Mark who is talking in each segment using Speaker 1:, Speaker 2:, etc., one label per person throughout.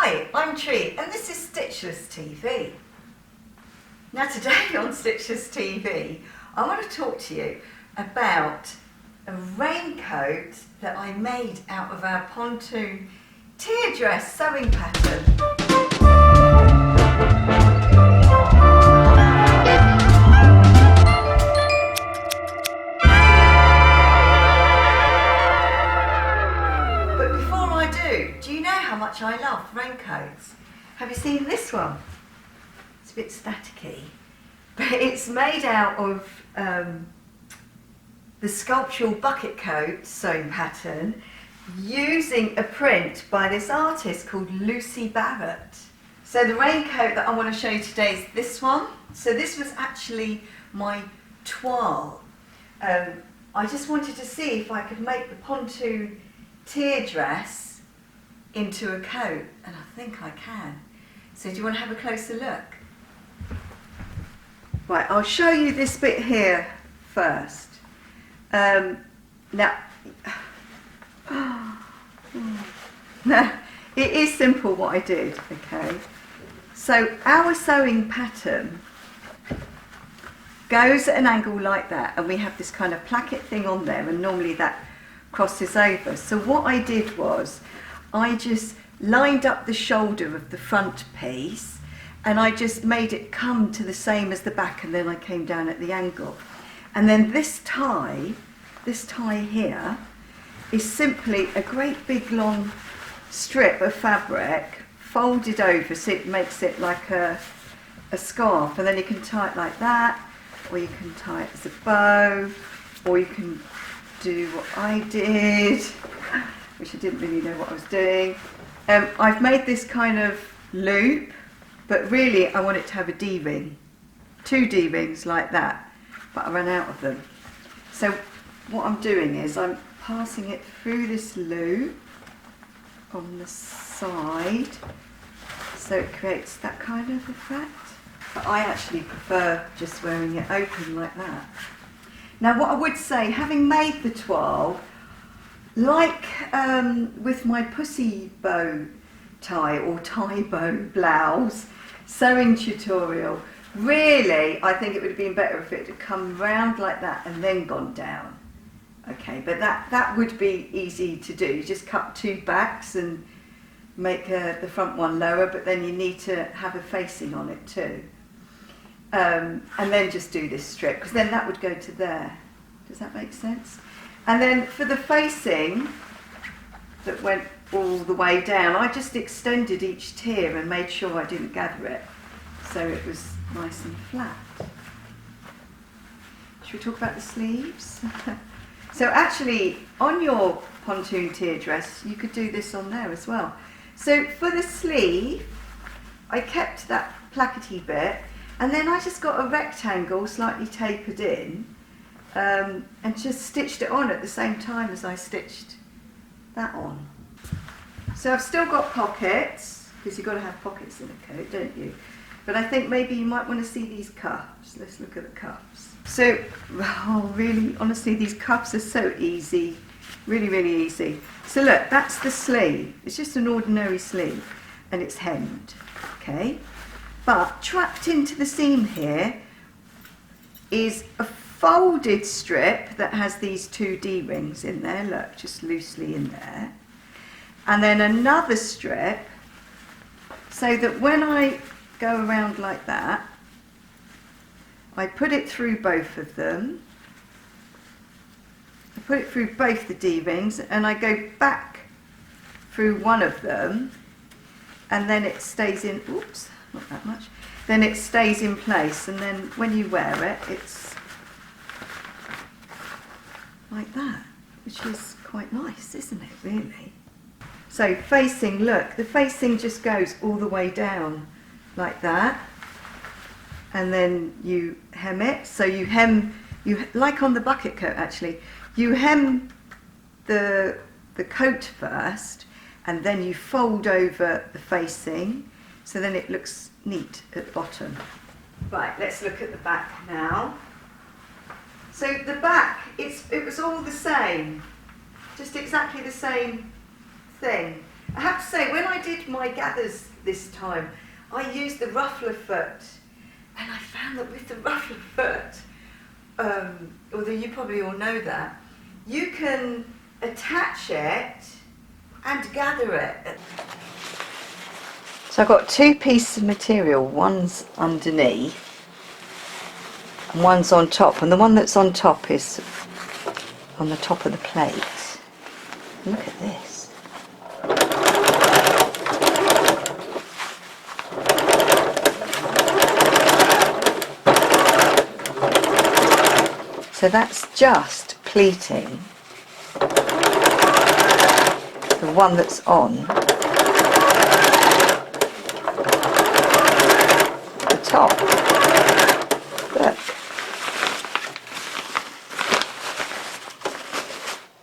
Speaker 1: Hi, I'm Tree and this is Stitchless TV. Now today on Stitchless TV I want to talk to you about a raincoat that I made out of our Pontoon Tier Dress sewing pattern. Do you know how much I love raincoats? Have you seen this one? It's a bit staticky, but it's made out of the sculptural bucket coat sewing pattern using a print by this artist called Lucy Barrett. So the raincoat that I want to show you today is this one. So this was actually my toile. I just wanted to see if I could make the Pontoon Tier Dress into a coat, and I think I can. So do you want to have a closer look? Right, I'll show you this bit here first. Now, it is simple what I did, okay? So our sewing pattern goes at an angle like that, and we have this kind of placket thing on there, and normally that crosses over. So what I did was, I just lined up the shoulder of the front piece and I just made it come to the same as the back, and then I came down at the angle. And then this tie here is simply a great big long strip of fabric folded over so it makes it like a scarf, and then you can tie it like that, or you can tie it as a bow, or you can do what I did, which I didn't really know what I was doing. I've made this kind of loop, but really I want it to have a D-ring, 2 D-rings like that, but I ran out of them. So what I'm doing is I'm passing it through this loop on the side, so it creates that kind of effect. But I actually prefer just wearing it open like that. Now what I would say, having made the toile, like with my pussy bow tie or tie bow blouse sewing tutorial, really I think it would have been better if it had come round like that and then gone down. Okay, but that would be easy to do. You just cut 2 backs and make the front one lower, but then you need to have a facing on it too. And then just do this strip, because then that would go to there. Does that make sense? And then for the facing that went all the way down, I just extended each tier and made sure I didn't gather it, so it was nice and flat. Should we talk about the sleeves? So actually, on your Pontoon Tier Dress, you could do this on there as well. So for the sleeve, I kept that plackety bit, and then I just got a rectangle slightly tapered in, and just stitched it on at the same time as I stitched that on. So I've still got pockets, because you've got to have pockets in a coat, don't you? But I think maybe you might want to see these cuffs. Let's look at the cuffs. So, oh, really, honestly, these cuffs are so easy. Really, really easy. So look, that's the sleeve. It's just an ordinary sleeve, and it's hemmed, okay? But trapped into the seam here is a folded strip that has these 2 D-rings in there, look, just loosely in there. And then another strip, so that when I go around like that, I put it through both of them. I put it through both the D-rings, and I go back through one of them, and then it stays in, oops, not that much, then it stays in place, and then when you wear it, it's like that, which is quite nice, isn't it, really? So facing, look, the facing just goes all the way down like that, and then you hem it. So you hem, like on the bucket coat actually, you hem the coat first, and then you fold over the facing, so then it looks neat at the bottom. Right, let's look at the back now. So the back, it was all the same, just exactly the same thing. I have to say, when I did my gathers this time, I used the ruffler foot, and I found that with the ruffler foot, although you probably all know that, you can attach it and gather it. So I've got two pieces of material, one's underneath and one's on top, and the one that's on top is on the top of the plate. Look at this. So that's just pleating the one that's on the top. Look.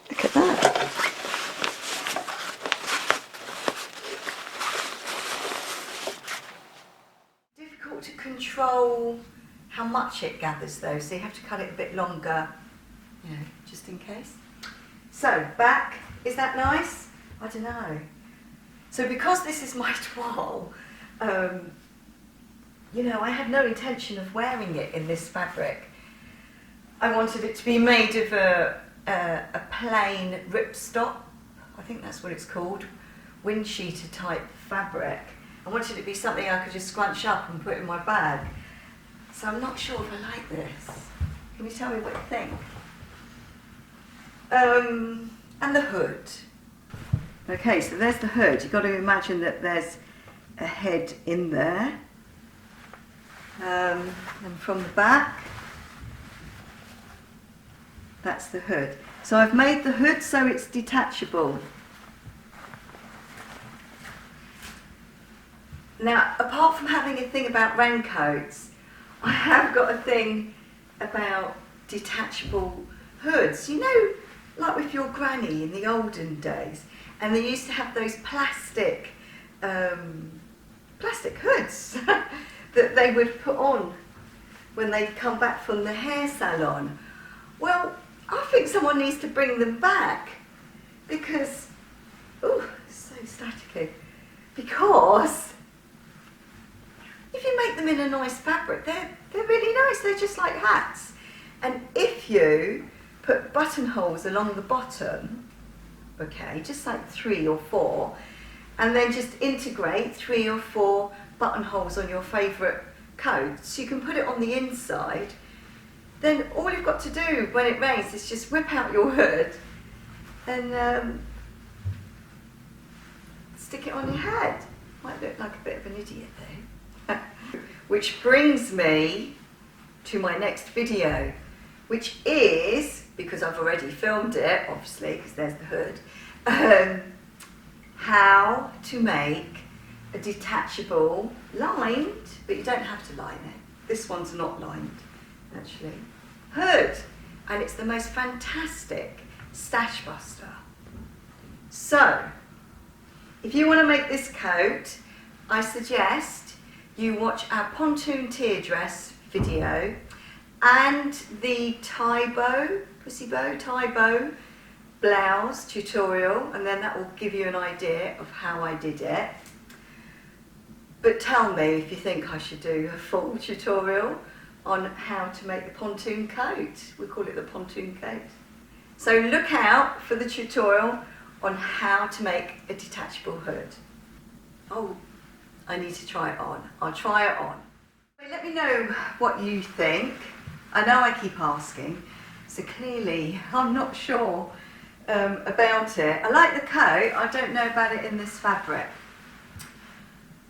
Speaker 1: Look at that. Difficult to control how much it gathers though, so you have to cut it a bit longer, you know, just in case. So, back, is that nice? I don't know. So because this is my toile, you know, I had no intention of wearing it in this fabric. I wanted it to be made of a plain ripstop, I think that's what it's called, windsheeter type fabric. I wanted it to be something I could just scrunch up and put in my bag. So I'm not sure if I like this. Can you tell me what you think? And the hood. Okay, so there's the hood. You've got to imagine that there's a head in there. And from the back, that's the hood. So I've made the hood so it's detachable. Now, apart from having a thing about raincoats, I have got a thing about detachable hoods. You know, like with your granny in the olden days, and they used to have those plastic hoods that they would put on when they'd come back from the hair salon. Well, I think someone needs to bring them back because, oh, it's so staticky, because if you make them in a nice fabric, they're really nice. They're just like hats. And if you put buttonholes along the bottom, okay, just like 3 or 4, and then just integrate 3 or 4 buttonholes on your favourite coat, so you can put it on the inside, then all you've got to do when it rains is just whip out your hood and stick it on your head. Might look like a bit of an idiot though. Which brings me to my next video, which is, because I've already filmed it, obviously, because there's the hood, how to make a detachable, lined, but you don't have to line it. This one's not lined, actually. Hood, and it's the most fantastic stash buster. So, if you want to make this coat, I suggest you watch our Pontoon Tier Dress video and the Tie Bow Blouse tutorial, and then that will give you an idea of how I did it. But tell me if you think I should do a full tutorial on how to make the pontoon coat. We call it the pontoon coat. So look out for the tutorial on how to make a detachable hood. Oh, I need to try it on. I'll try it on. Let me know what you think. I know I keep asking, so clearly I'm not sure about it. I like the coat, I don't know about it in this fabric.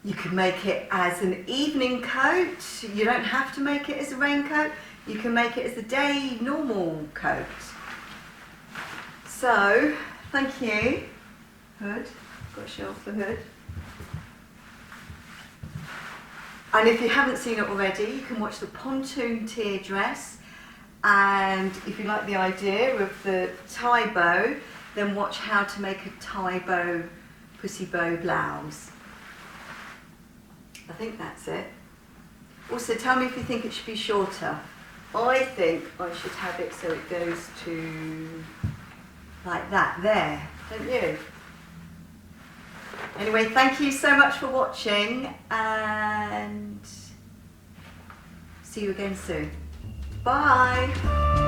Speaker 1: You can make it as an evening coat. You don't have to make it as a raincoat. You can make it as a day normal coat. So, thank you. Hood, got to show off the hood. And if you haven't seen it already, you can watch the Pontoon Tier Dress. And if you like the idea of the tie bow, then watch how to make a tie bow pussy bow blouse. I think that's it. Also, tell me if you think it should be shorter. I think I should have it so it goes to like that there, don't you? Anyway, thank you so much for watching, and see you again soon. Bye.